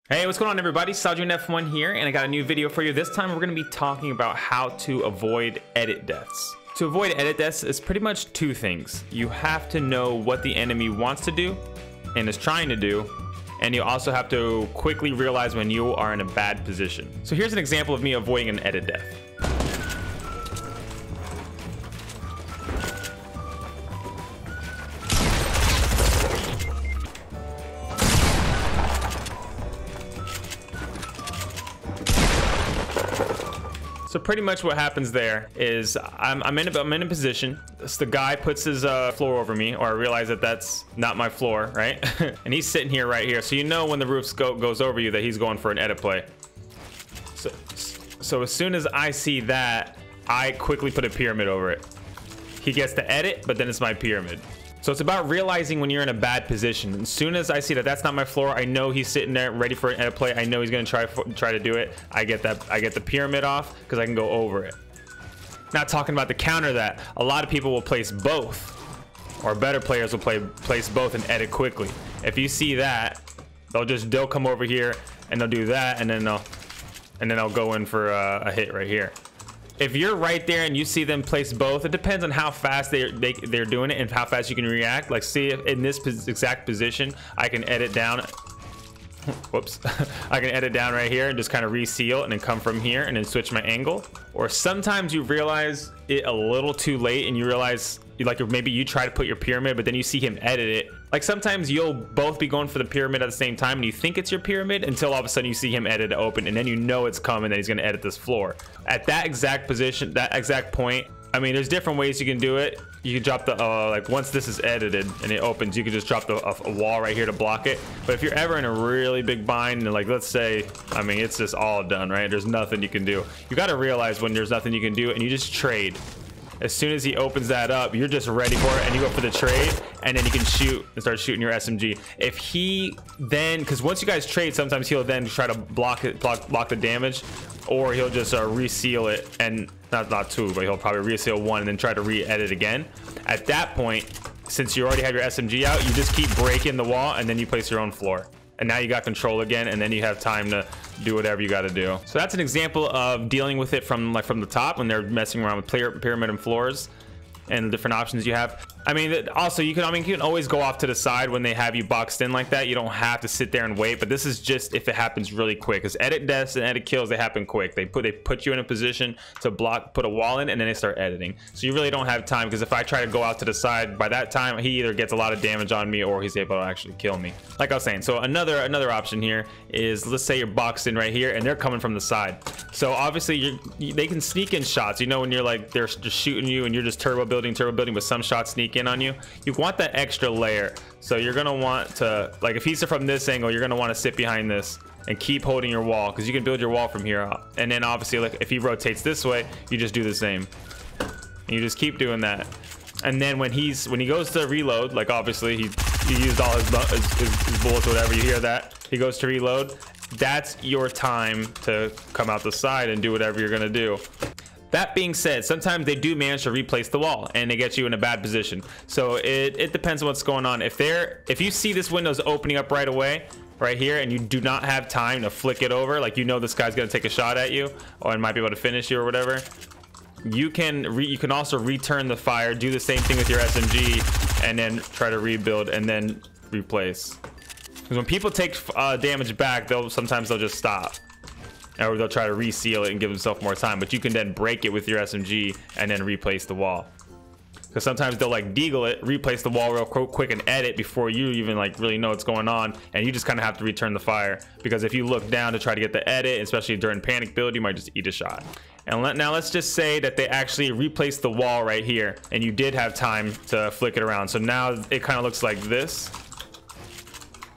Hey, what's going on everybody? Sergeant F1 here, and I got a new video for you. This time we're going to be talking about how to avoid edit deaths. To avoid edit deaths is pretty much two things. You have to know what the enemy wants to do and is trying to do, and you also have to quickly realize when you are in a bad position. So here's an example of me avoiding an edit death. So pretty much what happens there is I'm in a position. So the guy puts his floor over me, or I realize that that's not my floor, right? And he's sitting here right here. So you know when the roof scope goes over you that he's going for an edit play. So as soon as I see that, I quickly put a pyramid over it. He gets to edit, but then it's my pyramid. So it's about realizing when you're in a bad position. As soon as I see that that's not my floor, I know he's sitting there ready for an edit play. I know he's going to try to do it. I get the pyramid off because I can go over it. Not talking about the counter that a lot of people will place both, or better players will place both and edit quickly. If you see that, they'll come over here and they'll do that, and then they'll go in for a hit right here. If you're right there and you see them place both, it depends on how fast they're doing it and how fast you can react. Like, see if in this exact position, I can edit down. Whoops. I can edit down right here and just kind of reseal and then come from here and then switch my angle. Or sometimes you realize it a little too late and you realize, like, maybe you try to put your pyramid, but then you see him edit it. Like, sometimes you'll both be going for the pyramid at the same time and you think it's your pyramid until all of a sudden you see him edit it open, and then you know it's coming, that he's going to edit this floor. At that exact position, that exact point, I mean, there's different ways you can do it. You can drop the like, once this is edited and it opens, you can just drop a wall right here to block it. But if you're ever in a really big bind, and like, let's say, I mean, it's just all done, right? There's nothing you can do. You got to realize when there's nothing you can do, and you just trade. As soon as he opens that up, you're just ready for it and you go for the trade, and then you can shoot and start shooting your SMG. If he then, because once you guys trade, sometimes he'll then try to block the damage, or he'll just reseal it, and not two, but he'll probably reseal one and then try to re-edit again. At that point, since you already have your SMG out, you just keep breaking the wall and then you place your own floor. And now you got control again, and then you have time to do whatever you got to do. So that's an example of dealing with it from the top when they're messing around with pyramid and floors and the different options you have. I mean, also you can always go off to the side when they have you boxed in like that. You don't have to sit there and wait, but this is just if it happens really quick, because edit deaths and edit kills, they happen quick. They put you in a position to put a wall in, and then they start editing. So you really don't have time, because if I try to go out to the side, by that time he either gets a lot of damage on me or he's able to actually kill me. Like I was saying, so another option here is, let's say you're boxed in right here and they're coming from the side. So obviously they can sneak in shots, you know, when you're like, they're just shooting you and you're just turbo building, but some shots sneak in on you. You want that extra layer. So you're gonna want to, like, if he's from this angle, you're gonna want to sit behind this and keep holding your wall, because you can build your wall from here out. And then obviously, like, if he rotates this way, you just do the same, and you just keep doing that. And then when he goes to reload, like, obviously he used all his bullets or whatever, you hear that he goes to reload, that's your time to come out the side and do whatever you're gonna do. That being said, sometimes they do manage to replace the wall and they get you in a bad position. So it depends on what's going on. If you see this window's opening up right away, right here, and you do not have time to flick it over, like, you know this guy's gonna take a shot at you or might be able to finish you or whatever, you can also return the fire, do the same thing with your SMG, and then try to rebuild and then replace. Because when people take damage back, sometimes they'll just stop, or they'll try to reseal it and give themselves more time. But you can then break it with your SMG and then replace the wall, because sometimes they'll like deagle it, replace the wall real quick and edit before you even like really know what's going on, and you just kind of have to return the fire, because if you look down to try to get the edit, especially during panic build, you might just eat a shot. And now let's just say that they actually replaced the wall right here and you did have time to flick it around. So now it kind of looks like this.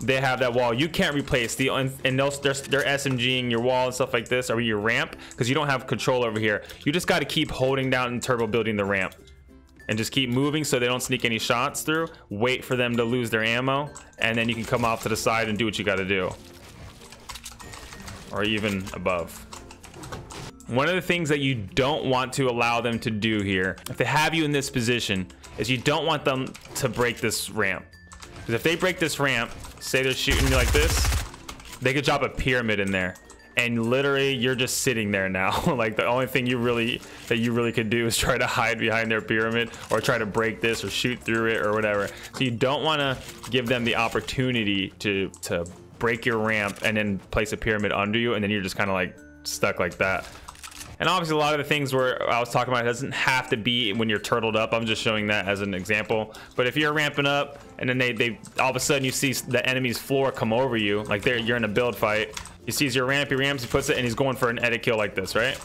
They have that wall you can't replace, and they're SMGing your wall and stuff like this, or your ramp, because you don't have control over here. You just got to keep holding down and turbo building the ramp and just keep moving so they don't sneak any shots through. Wait for them to lose their ammo, and then you can come off to the side and do what you got to do, or even above. One of the things that you don't want to allow them to do here, if they have you in this position, is you don't want them to break this ramp. Because if they break this ramp, say they're shooting you like this, they could drop a pyramid in there, and literally you're just sitting there now. Like the only thing you really could do is try to hide behind their pyramid, or try to break this or shoot through it or whatever. So you don't want to give them the opportunity to break your ramp and then place a pyramid under you, and then you're just kind of like stuck like that. And obviously a lot of the things where I was talking about, it doesn't have to be when you're turtled up. I'm just showing that as an example. But if you're ramping up and then they all of a sudden you see the enemy's floor come over you, like you're in a build fight, he sees your ramp, he ramps, he puts it, and he's going for an edit kill like this, right?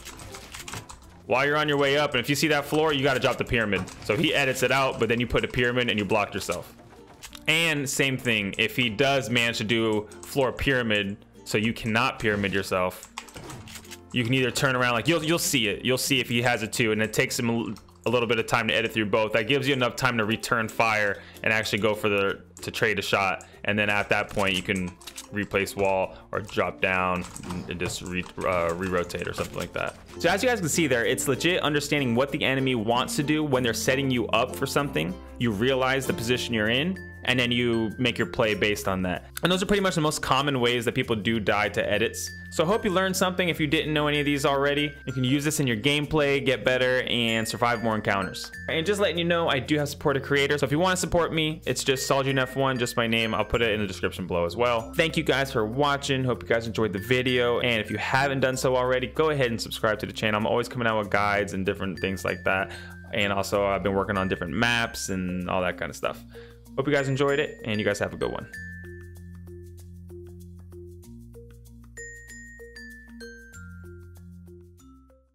While you're on your way up, and if you see that floor, you got to drop the pyramid. So he edits it out, but then you put a pyramid and you blocked yourself. And same thing, if he does manage to do floor pyramid, so you cannot pyramid yourself, you can either turn around, like you'll see it. You'll see if he has it too, and it takes him a little bit of time to edit through both. That gives you enough time to return fire and actually go for to trade a shot. And then at that point, you can replace wall or drop down and just re-rotate or something like that. So as you guys can see there, it's legit understanding what the enemy wants to do when they're setting you up for something. You realize the position you're in, and then you make your play based on that. And those are pretty much the most common ways that people do die to edits. So I hope you learned something. If you didn't know any of these already, you can use this in your gameplay, get better, and survive more encounters. And just letting you know, I do have supported creators. So if you want to support me, it's just SolidGNF1, just my name. I'll put it in the description below as well. Thank you guys for watching. Hope you guys enjoyed the video. And if you haven't done so already, go ahead and subscribe to the channel. I'm always coming out with guides and different things like that. And also I've been working on different maps and all that kind of stuff. Hope you guys enjoyed it, and you guys have a good one.